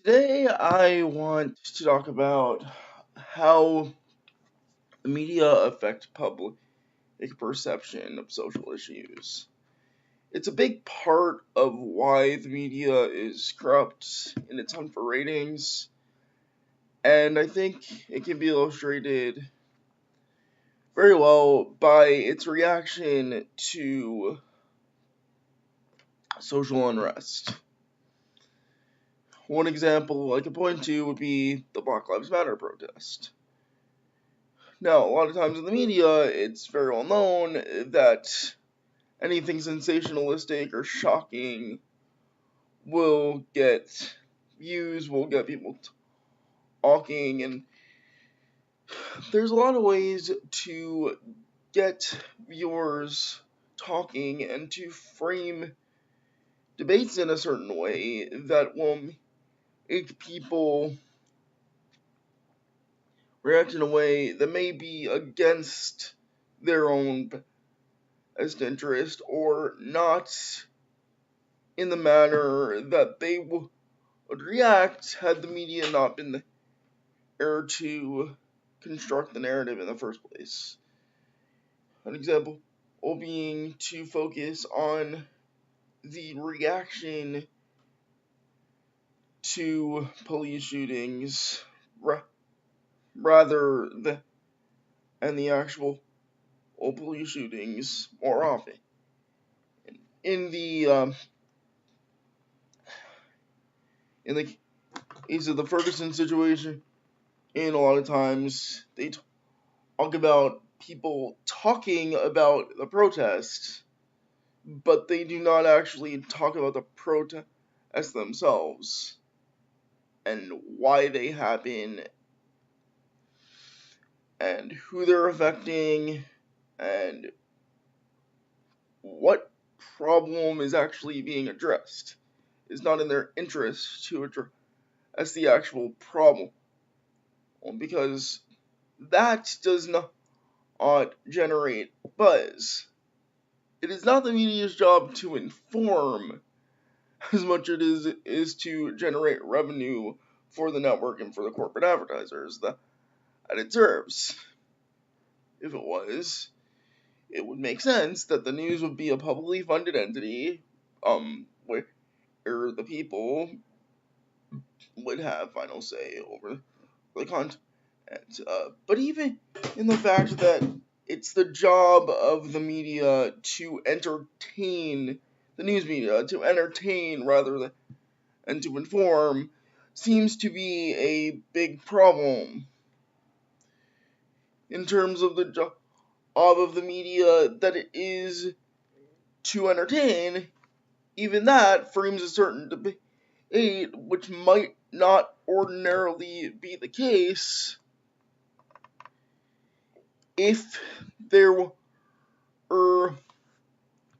Today, I want to talk about how the media affect public perception of social issues. It's a big part of why the media is corrupt in its hunt for ratings, and I think it can be illustrated very well by its reaction to social unrest. One example I could point to would be the Black Lives Matter protest. Now, a lot of times in the media, it's very well known that anything sensationalistic or shocking will get views, will get people talking, and there's a lot of ways to get viewers talking and to frame debates in a certain way that will make people react in a way that may be against their own best interest or not in the manner that they would react had the media not been there to construct the narrative in the first place. An example being to focus on the reaction to police shootings rather than the actual police shootings more often. In the in the case of the Ferguson situation, and a lot of times they talk about people talking about the protest, but they do not actually talk about the protests themselves and why they happen and who they're affecting and what problem is actually being addressed. It's not in their interest to address the actual problem because that does not generate buzz. It is not the media's job to inform as much as it is to generate revenue for the network and for the corporate advertisers that it serves. If it was, it would make sense that the news would be a publicly funded entity, where the people would have final say over the content. But even in the fact that it's the job of the media to entertain, the news media, to entertain rather than to inform, seems to be a big problem in terms of the job of the media that it is to entertain. Even that frames a certain debate which might not ordinarily be the case if there were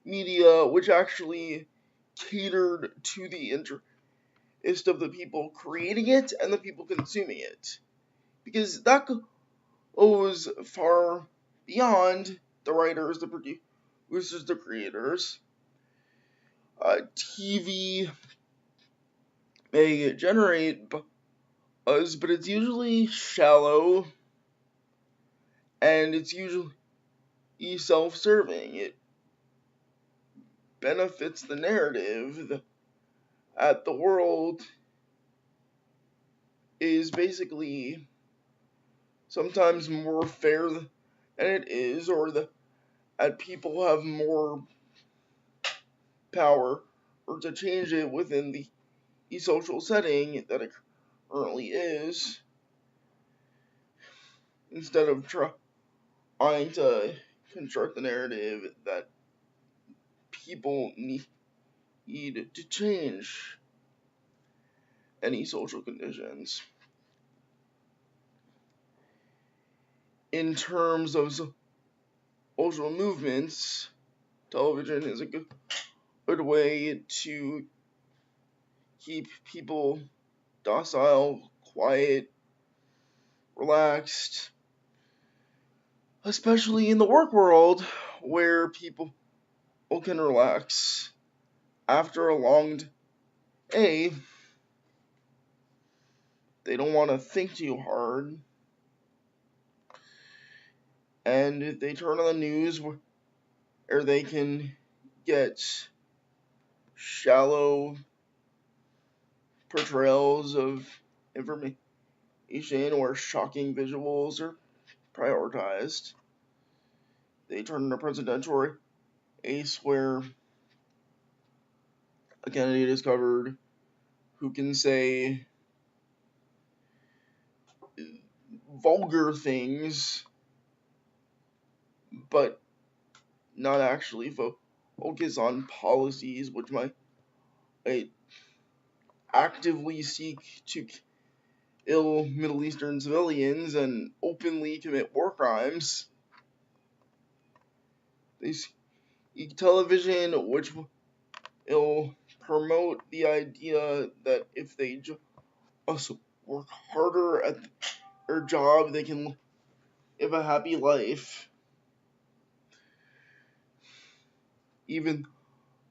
media which actually catered to the interest of the people creating it and the people consuming it. Because that goes far beyond the writers, the producers, the creators. TV may generate buzz, but it's usually shallow and it's usually self-serving. It benefits the narrative that the world is basically sometimes more fair than it is, or that people have more power or to change it within the social setting that it currently is, instead of trying to construct the narrative that people need to change any social conditions. In terms of social movements, television is a good way to keep people docile, quiet, relaxed, especially in the work world where people can relax after a long day they don't want to think too hard, and they turn on the news where they can get shallow portrayals of information where shocking visuals are prioritized. They turn on a presidential race where a candidate is covered who can say vulgar things, but not actually focus on policies which might actively seek to kill Middle Eastern civilians and openly commit war crimes. They seek television which will promote the idea that if they just work harder at their job, they can live a happy life. Even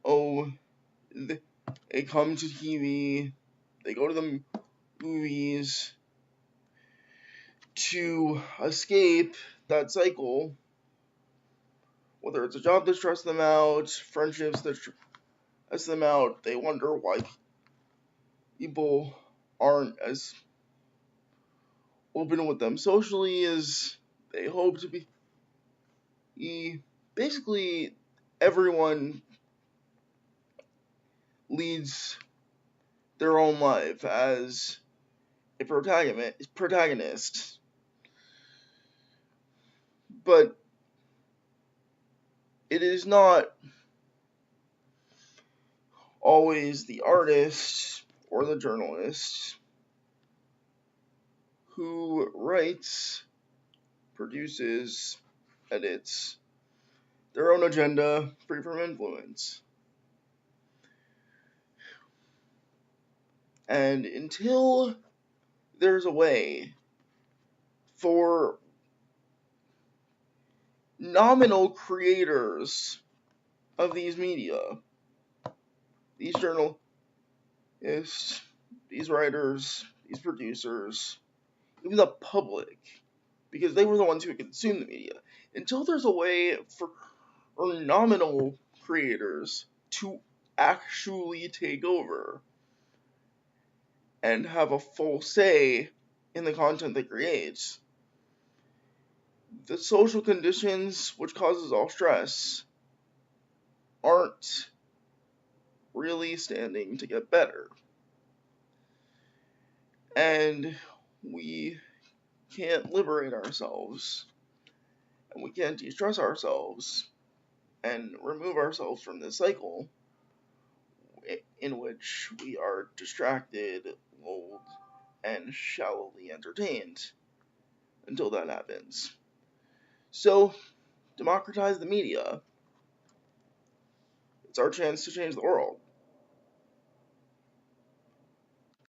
though they come to TV, they go to the movies to escape that cycle. Whether it's a job that stresses them out, friendships that stress them out, they wonder why people aren't as open with them socially as they hope to be. Basically, everyone leads their own life as a protagonist. But it is not always the artist or the journalist who writes, produces, edits their own agenda free from influence. And until there's a way for nominal creators of these media, these journalists, these writers, these producers, even the public, because they were the ones who consumed the media, until there's a way for nominal creators to actually take over and have a full say in the content they create, the social conditions which causes all stress aren't really standing to get better. And we can't liberate ourselves, and we can't de-stress ourselves and remove ourselves from this cycle in which we are distracted, lulled, and shallowly entertained until that happens. So, democratize the media. It's our chance to change the world.